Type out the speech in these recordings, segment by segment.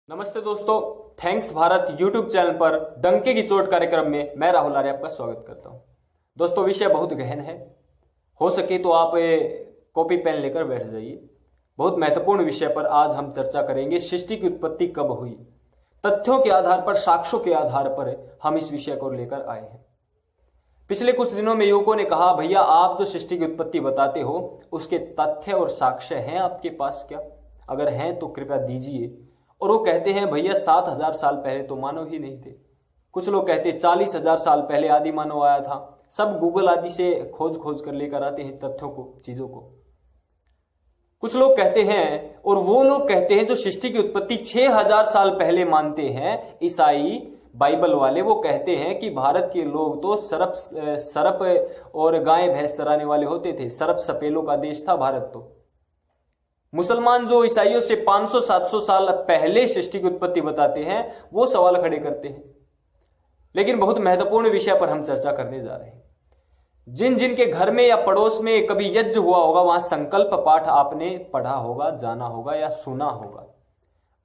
नमस्ते दोस्तों, thanks Bharat YouTube channel पर डंके की चोट कार्यक्रम में मैं राहुल आर्य आपका स्वागत करता हूं। दोस्तों, विषय बहुत गहन है। हो सके तो आप कॉपी पेन लेकर बैठ जाइए। बहुत महत्वपूर्ण विषय पर आज हम चर्चा करेंगे। सृष्टि की उत्पत्ति कब हुई? तथ्यों के आधार पर, साक्ष्यों के आधार पर हम इस विषय को लेकर आए हैं। पिछले कुछ दिनों में युवकों ने कहा, भैया आप जो सृष्टि की उत्पत्ति बताते हो उसके तथ्य और साक्ष्य हैं आपके पास क्या? अगर हैं तो कृपया दीजिए। और वो कहते हैं, भैया 7,000 साल पहले तो मानव ही नहीं थे। कुछ लोग कहते हैं 40,000 साल पहले आदि मानव आया था। सब गूगल आदि से खोज खोज कर लेकर आते हैं तथ्यों को, चीजों को। कुछ लोग कहते हैं, और वो लोग कहते हैं जो सृष्टि की उत्पत्ति 6,000 साल पहले मानते हैं, ईसाई बाइबल वाले, वो कहते हैं कि भारत के लोग तो सरप और गाय भैंस चराने वाले होते थे। सरप सपेलों का देश था भारत। तो मुसलमान जो ईसाइयों से 500-700 साल पहले सृष्टि की उत्पत्ति बताते हैं, वो सवाल खड़े करते हैं। लेकिन बहुत महत्वपूर्ण विषय पर हम चर्चा करने जा रहे हैं। जिन जिन के घर में या पड़ोस में कभी यज्ञ हुआ होगा, वहां संकल्प पाठ आपने पढ़ा होगा, जाना होगा या सुना होगा।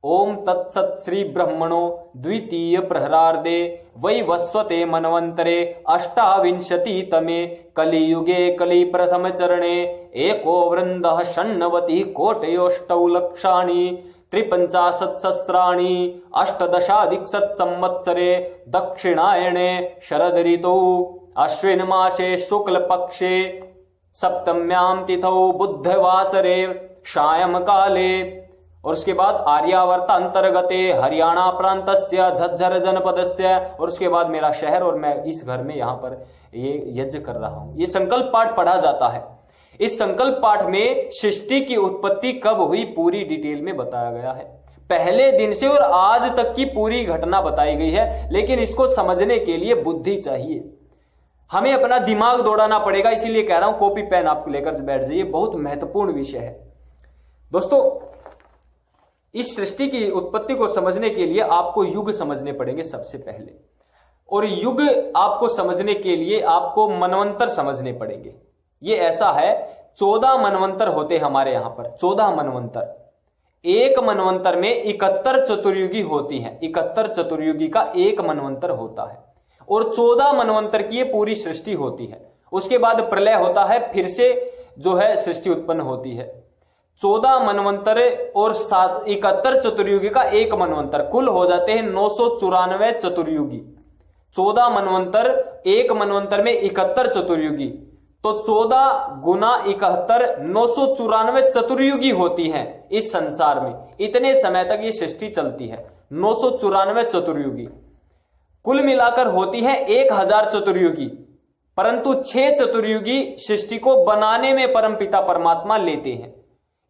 ओम तत्सत श्री ब्रह्मणो द्वितीय प्रहरार्धे वैवस्वते मनवंतरे अष्टाविंशति तमे कलियुगे कलि प्रथम चरणे एको वृंदः षण्णवति कोटयोष्टौ लक्षाणि त्रिपंचाशत्सहस्राणि अष्टदशाधिकशत संवत्सरे दक्षिणायणे शरद ऋतौ अश्विन मासे शुक्ल पक्षे सप्तम्यां तिथौ बुधवासरे सायं काले। और उसके बाद आर्यावर्त अंतर्गते हरियाणा प्रांतस्य झज्जर जनपदस्य। और उसके बाद मेरा शहर, और मैं इस घर में यहां पर ये यज्ञ कर रहा हूं। ये संकल्प पाठ पढ़ा जाता है। इस संकल्प पाठ में सृष्टि की उत्पत्ति कब हुई पूरी डिटेल में बताया गया है। पहले दिन से और आज तक की पूरी घटना बताई गई है। लेकिन इसको समझने के लिए बुद्धि चाहिए, हमें अपना दिमाग दौड़ाना पड़ेगा। इसीलिए कह रहा हूं कॉपी पेन आप लेकर बैठ जाइए, बहुत महत्वपूर्ण विषय है। दोस्तों, इस सृष्टि की उत्पत्ति को समझने के लिए आपको युग समझने पड़ेंगे सबसे पहले। और युग आपको समझने के लिए आपको मनवंतर समझने पड़ेंगे। ये ऐसा है, 14 मनवंतर होते हमारे यहां पर, 14 मनवंतर। एक मनवंतर में 71 चतुर्युगी होती हैं। 71 चतुर्युगी का एक मनवंतर होता है। और 14 मनवंतर की ये पूरी सृष्टि होती है। उसके बाद प्रलय होता है, फिर से जो है सृष्टि उत्पन्न होती है। 14 मनवंतर और 71 चतुर्युगी का एक मनवंतर, कुल हो जाते हैं 994 चतुर्युगी। 14 मनवंतर, एक मनवंतर में 71 चतुर्युगी, तो 14 गुना 71 994 चतुर्युगी होती हैं इस संसार में। इतने समय तक ये सृष्टि चलती है, 994 चतुर्युगी। कुल मिलाकर होती है 1000 चतुर्युगी। परंतु 6 चतुर्युगी सृष्टि को बनाने में परमपिता परमात्मा लेते हैं।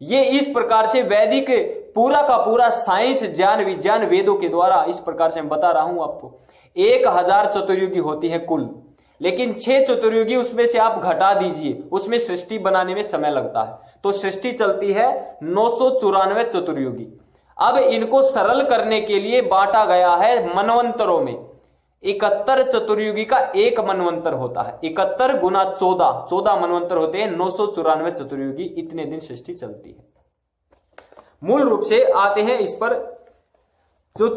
ये इस प्रकार से वैदिक पूरा का पूरा साइंस, ज्ञान, विज्ञान, वेदों के द्वारा इस प्रकार से मैं बता रहा हूं आपको। 1000 चतुर्युगी होती है कुल। लेकिन 6 चतुर्युगी उसमें से आप घटा दीजिए, उसमें सृष्टि बनाने में समय लगता है। तो सृष्टि चलती है 994 चतुर्युगी। अब इनको सरल करने के लिए बांटा गया है मनवंतरों में। 71 चतुर्युगी का एक मनवंतर होता है। 71 गुना 14 मनवंतर होते हैं। 994 चतुर्युगी, इतने दिन सृष्टि चलती है। मूल रूप से आते हैं इस पर, जो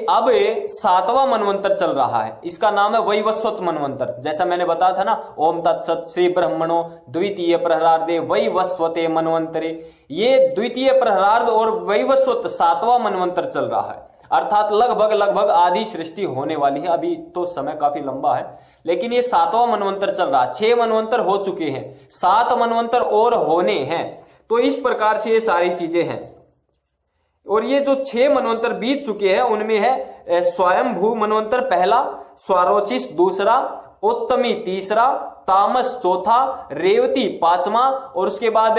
अब 7वां मनवंतर चल रहा है, इसका नाम है वैवस्वत मनवंतर। जैसा मैंने बताया था ना, ओम तत्सत श्री ब्रह्मणो द्वितीय प्रहरार्धे वैवस्वते मनवंतरे। ये द्वितीय प्रहरार्ध और वैवस्वत 7वां मनवंतर चल रहा है। अर्थात लगभग आधी सृष्टि होने वाली है। अभी तो समय काफी लंबा है, लेकिन ये 7वां मनवंतर चल रहा है। 6 मनवंतर हो चुके हैं, 7 मनवंतर और होने हैं। तो इस प्रकार से ये सारी चीजें हैं। और ये जो 6 मनवंतर बीत चुके हैं, उनमें है स्वयंभू मनवंतर पहला, स्वारोचिस दूसरा, उत्तमी तीसरा, तामस चौथा, रेवती 5वां, और उसके बाद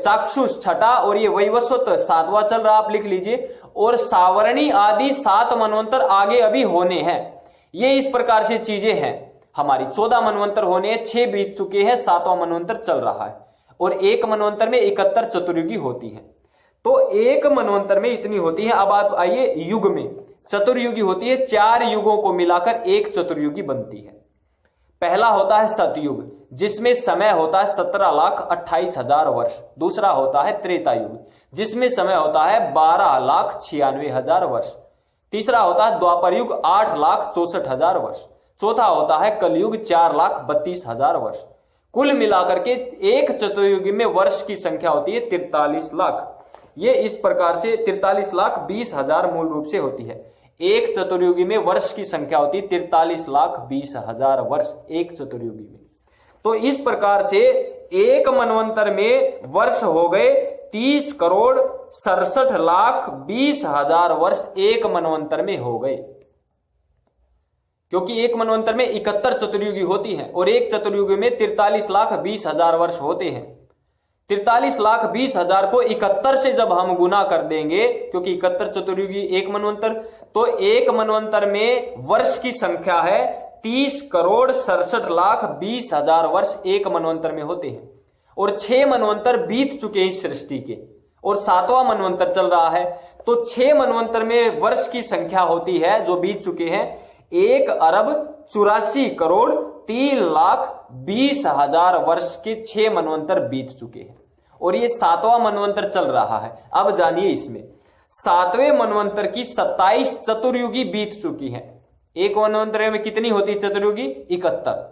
चाक्षुष 6ठा, और ये वैवस्वत 7वां चल रहा, आप लिख लीजिए। और सावरणी आदि 7 मनवंतर आगे अभी होने हैं। ये इस प्रकार से चीजें हैं हमारी। 14 मनवंतर होने हैं, 6 बीत चुके हैं, 7वां मनवंतर चल रहा है। और एक मनवंतर में 71 चतुर्युगी होती है। तो एक मनवंतर में इतनी होती है। अब आप आइए युग में। चतुर्युगी होती है, 4 युगों को मिलाकर एक चतुर्युगी बनती है। पहला होता है सतयुग, जिसमें समय होता है 17,28,000 वर्ष। दूसरा होता है त्रेता युग, जिसमें समय होता है 12,96,000 वर्ष। तीसरा होता है द्वापर युग 8,64,000 वर्ष। चौथा होता है कलयुग 4,32,000 वर्ष। कुल मिलाकर के एक चतुर्युगी में वर्ष की संख्या होती है 43 लाख। ये इस प्रकार से 43,20,000 मूल रूप से होती है। एक चतुर्युगी में वर्ष की संख्या होती है 43,20,000 वर्ष एक चतुर्युगी में। तो इस प्रकार से एक मनवंतर में वर्ष हो गए 30,67,20,000 वर्ष एक मनवंतर में हो गए, क्योंकि एक मनवंतर में 71 चतुर्युगी होती हैं और एक चतुर्युगी में 43,20,000 वर्ष होते हैं। 43,20,000 को 71 से जब हम गुना कर देंगे, क्योंकि 71 चतुर्युगी एक मनवंतर, तो एक मनवंतर में वर्ष की संख्या है 30,67,20,000 वर्ष एक मनवंतर में होते हैं। और 6 मनवंतर बीत चुके हैं इस सृष्टि के और 7वां मनवंतर चल रहा है। तो 6 मनवंतर में वर्ष की संख्या होती है जो बीत चुके हैं 1,84,03,20,000 वर्ष के 6 मनवंतर बीत चुके हैं और ये 7वां मनवंतर चल रहा है। अब जानिए इसमें 7वें मनवंतर की 27 चतुर्युगी बीत चुकी हैं। एक मनवंतर में कितनी होती चतुर्युगी? 71।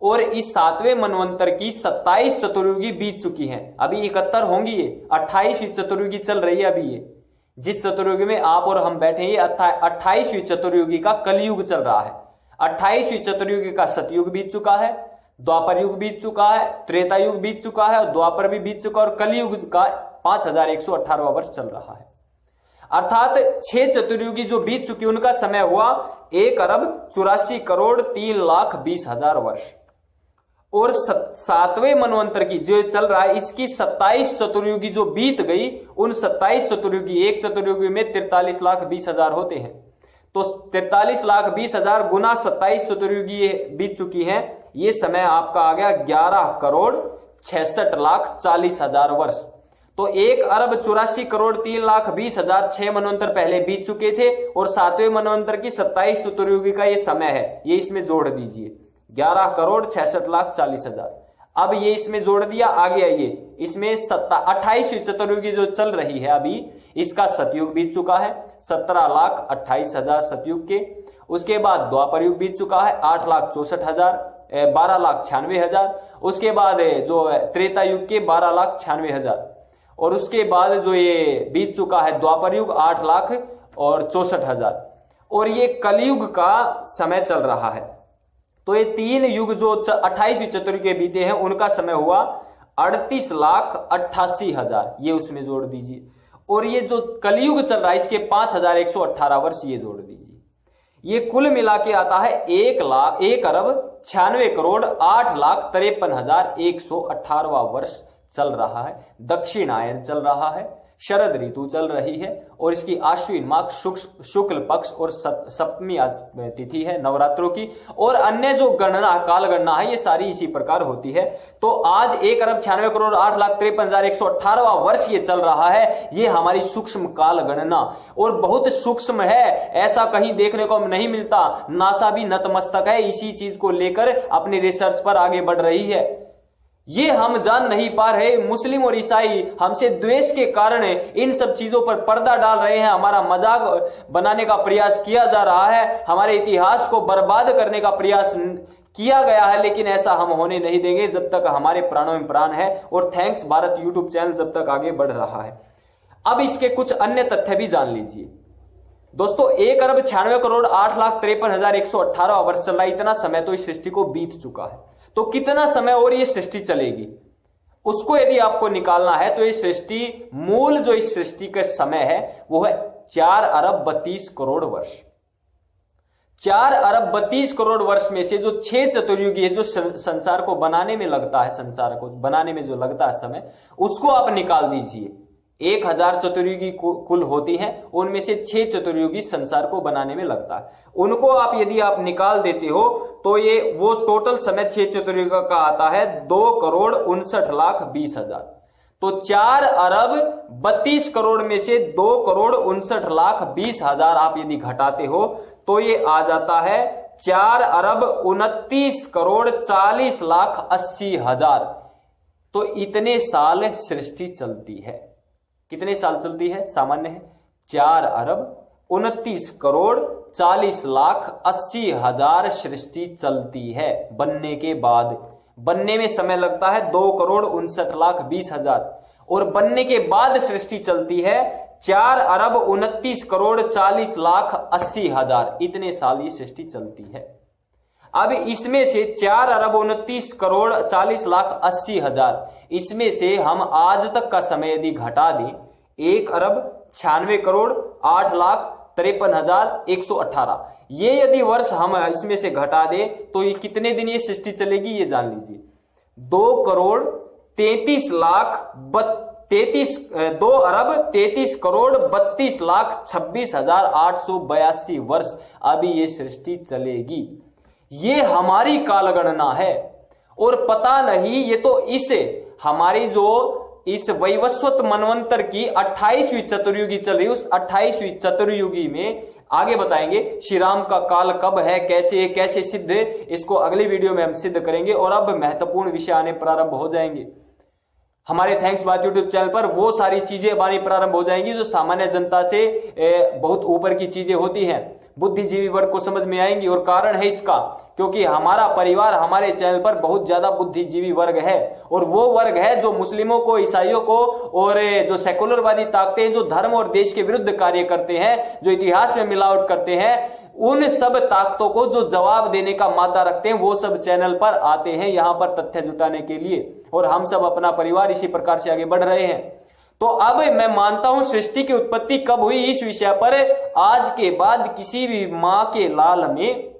और इस 7वें मनवंतर की 27 चतुर्युगी बीत चुकी हैं। अभी 71 होंगी, ये 28वीं चतुर्युगी चल रही है। अभी ये जिस चतुर्युगी में आप और हम बैठे हैं, ये 28वीं चतुर्युगी का कलयुग चल रहा है। 28वीं चतुर्युगी का सतयुग बीत चुका है, द्वापर युग बीत चुका है, त्रेता युग बीत चुका है और द्वापर भी बीत चुका और कलयुग का 5,118वां वर्ष चल रहा है। अर्थात 6 चतुर्युगी जो बीत चुकी उनका समय हुआ 1,84,03,20,000 वर्ष। और 7वें मनवंतर की जो चल रहा है इसकी 27 चतुर्युगी जो बीत गई, उन 27 चतुर्युगी, एक चतुर्युगी में 43,20,000 होते हैं। तो 43,20,000 गुना 27 चतुर्युगी बीत चुकी हैं। ये समय आपका आ गया 11,66,40,000 वर्ष। तो 1,84,03,20,000 6 मनवंतर पहले बीत चुके थे और 7वें मनवंतर की 27 चतुर्युगी का ये समय है। ये इसमें जोड़ दीजिए 11,66,40,000। अब ये इसमें जोड़ दिया, आगे आइए इसमें 28वीं चतुर्युगी जो चल रही है अभी, इसका सतयुग बीत चुका है 17,28,000 सतयुग के। उसके बाद द्वापर युग बीत चुका है 8,64,000, 12,96,000। उसके बाद जो त्रेता युग के 12,96,000 और उसके बाद जो ये बीत चुका है द्वापर युग 8,64,000 और ये कलयुग का समय चल रहा है। तो ये 3 युग जो 28वीं चतुर्युगी बीते हैं उनका समय हुआ 38,88,000, ये उसमें जोड़ दीजिए। और ये जो कलयुग चल रहा है इसके 5,118 वर्ष ये जोड़ दीजिए। ये कुल मिला के आता है 1,96,08,53,118वां वर्ष चल रहा है। दक्षिणायन चल रहा है, शरद ऋतु चल रही है और इसकी आश्विन माघ शुक्ल पक्ष और सप्तमी तिथि है नवरात्रों की। और अन्य जो गणना काल गणना है ये सारी इसी प्रकार होती है। तो आज 1,96,08,53,118वां वर्ष ये चल रहा है। ये हमारी सूक्ष्म काल गणना और बहुत सूक्ष्म है, ऐसा कहीं देखने को नहीं मिलता। नासा भी नतमस्तक है, इसी चीज को लेकर अपनी रिसर्च पर आगे बढ़ रही है। ये हम जान नहीं पा रहे, मुस्लिम और ईसाई हमसे द्वेष के कारण इन सब चीजों पर पर्दा डाल रहे हैं। हमारा मजाक बनाने का प्रयास किया जा रहा है, हमारे इतिहास को बर्बाद करने का प्रयास किया गया है, लेकिन ऐसा हम होने नहीं देंगे जब तक हमारे प्राणों में प्राण है। और थैंक्स भारत यूट्यूब चैनल जब तक आगे बढ़ रहा है। अब इसके कुछ अन्य तथ्य भी जान लीजिए दोस्तों। 1,96,08,53,118 वर्ष चल रहा है, इतना समय तो इस सृष्टि को बीत चुका है। तो कितना समय और ये सृष्टि चलेगी, उसको यदि आपको निकालना है तो ये सृष्टि मूल जो इस सृष्टि का समय है वो है 4,32 वर्ष। 4,32 वर्ष में से जो 6 चतुर्युगी है, जो संसार को बनाने में लगता है, संसार को बनाने में जो लगता है समय, उसको आप निकाल दीजिए। 1,000 चतुर्युगी कुल होती हैं, उनमें से 6 चतुर्युगी संसार को बनाने में लगता है। उनको आप यदि आप निकाल देते हो तो ये वो टोटल समय 6 चतुर्युगी का आता है 2,59,20,000। तो 4,32 में से 2,59,20,000 आप यदि घटाते हो तो ये आ जाता है 4,29,40,80,000। तो इतने साल सृष्टि चलती है। कितने साल चलती है? सामान्य है 4 29 करोड़ 40 लाख 80 हजार सृष्टि चलती है बनने के बाद। बनने में समय लगता है 2 करोड़ 59 लाख 20 हजार, और बनने के बाद सृष्टि चलती है 4 अरब 29 करोड़ 40 लाख 80 हजार। इतने साल ये सृष्टि चलती है। अब इसमें से 4 अरब 29 करोड़ 40 लाख 80 हजार, इसमें से हम आज तक का समय यदि घटा दें 1 अरब 96 करोड़ 8 लाख 53 हजार 118, ये यदि वर्ष हम इसमें से घटा दें तो ये कितने दिन ये सृष्टि चलेगी ये जान लीजिए। 2 करोड़ 33 लाख 2 अरब 33 करोड़ 32 लाख 26 हजार 882 वर्ष अभी ये सृष्टि चलेगी। ये हमारी कालगणना है, और पता नहीं ये तो इसे हमारी जो इस वैवस्वत मनवंतर की 28वीं चतुर्युगी चल रही, उस 28वीं चतुर्युगी में आगे बताएंगे श्री राम का काल कब है, कैसे सिद्ध है, इसको अगली वीडियो में हम सिद्ध करेंगे। और अब महत्वपूर्ण विषय आने प्रारंभ हो जाएंगे हमारे थैंक्स बात यूट्यूब चैनल पर। वो सारी चीजें हमारी प्रारंभ हो जाएंगी जो सामान्य जनता से बहुत ऊपर की चीजें होती हैं, बुद्धिजीवी वर्ग को समझ में आएंगी। और कारण है इसका, क्योंकि हमारा परिवार हमारे चैनल पर बहुत ज्यादा बुद्धिजीवी वर्ग है, और वो वर्ग है जो मुस्लिमों को, ईसाइयों को, और जो सेकुलरवादी ताकतें हैं, जो धर्म और देश के विरुद्ध कार्य करते हैं, जो इतिहास में मिलावट करते हैं, उन सब ताकतों को जो जवाब देने का मादा रखते हैं वो सब चैनल पर आते हैं यहां पर तथ्य जुटाने के लिए। और हम सब अपना परिवार इसी प्रकार से आगे बढ़ रहे हैं। तो अब मैं मानता हूं सृष्टि की उत्पत्ति कब हुई इस विषय पर आज के बाद किसी भी मां के लाल में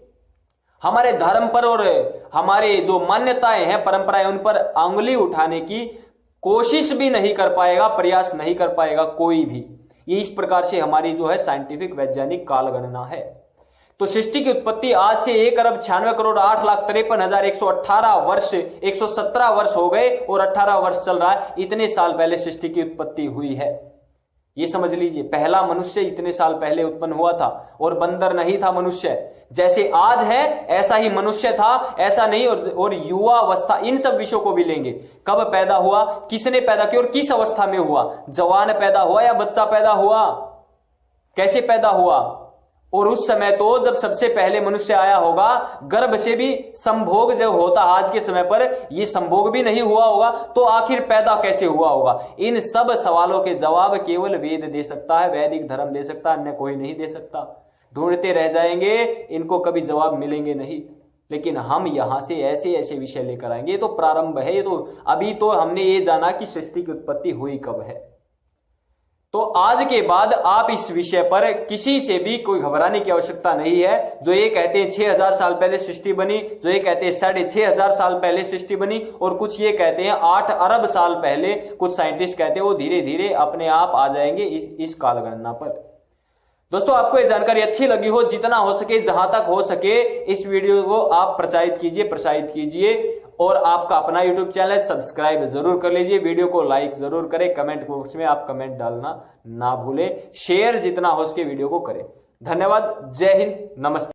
हमारे धर्म पर और हमारे जो मान्यताएं हैं, परंपराएं, उन पर अंगुली उठाने की कोशिश भी नहीं कर पाएगा, प्रयास नहीं कर पाएगा कोई भी। ये इस प्रकार से हमारी जो है साइंटिफिक वैज्ञानिक कालगणना है। तो सृष्टि की उत्पत्ति आज से 1 अरब 96 करोड़ 8 लाख 53 हजार 118 वर्ष 117 वर्ष हो गए और 18 वर्ष चल रहा है। इतने साल पहले सृष्टि की उत्पत्ति हुई है, ये समझ लीजिए। पहला मनुष्य इतने साल पहले उत्पन्न हुआ था, और बंदर नहीं था मनुष्य। जैसे आज है ऐसा ही मनुष्य था, ऐसा नहीं। और युवा अवस्था, इन सब विषयों को भी लेंगे। कब पैदा हुआ, किसने पैदा किया और किस अवस्था में हुआ, जवान पैदा हुआ या बच्चा पैदा हुआ, कैसे पैदा हुआ। और उस समय तो जब सबसे पहले मनुष्य आया होगा, गर्भ से भी संभोग जब होता, आज के समय पर यह संभोग भी नहीं हुआ होगा, तो आखिर पैदा कैसे हुआ होगा। इन सब सवालों के जवाब केवल वेद दे सकता है, वैदिक धर्म दे सकता है, अन्य कोई नहीं दे सकता। ढूंढते रह जाएंगे, इनको कभी जवाब मिलेंगे नहीं। लेकिन हम यहां से ऐसे ऐसे विषय लेकर आएंगे। ये तो प्रारंभ है, ये तो अभी तो हमने ये जाना कि सृष्टि की उत्पत्ति हुई कब है। तो आज के बाद आप इस विषय पर किसी से भी कोई घबराने की आवश्यकता नहीं है। जो ये कहते हैं 6000 साल पहले सृष्टि बनी, जो ये कहते हैं 6500 साल पहले सृष्टि बनी, और कुछ ये कहते हैं 8 अरब साल पहले, कुछ साइंटिस्ट कहते हैं, वो धीरे धीरे अपने आप आ जाएंगे इस कालगणना पर। दोस्तों, आपको ये जानकारी अच्छी लगी हो, जितना हो सके, जहां तक हो सके, इस वीडियो को आप प्रचारित कीजिए, प्रसारित कीजिए। और आपका अपना YouTube चैनल सब्सक्राइब जरूर कर लीजिए, वीडियो को लाइक जरूर करें, कमेंट बॉक्स में आप कमेंट डालना ना भूलें, शेयर जितना हो सके वीडियो को करें। धन्यवाद, जय हिंद, नमस्ते।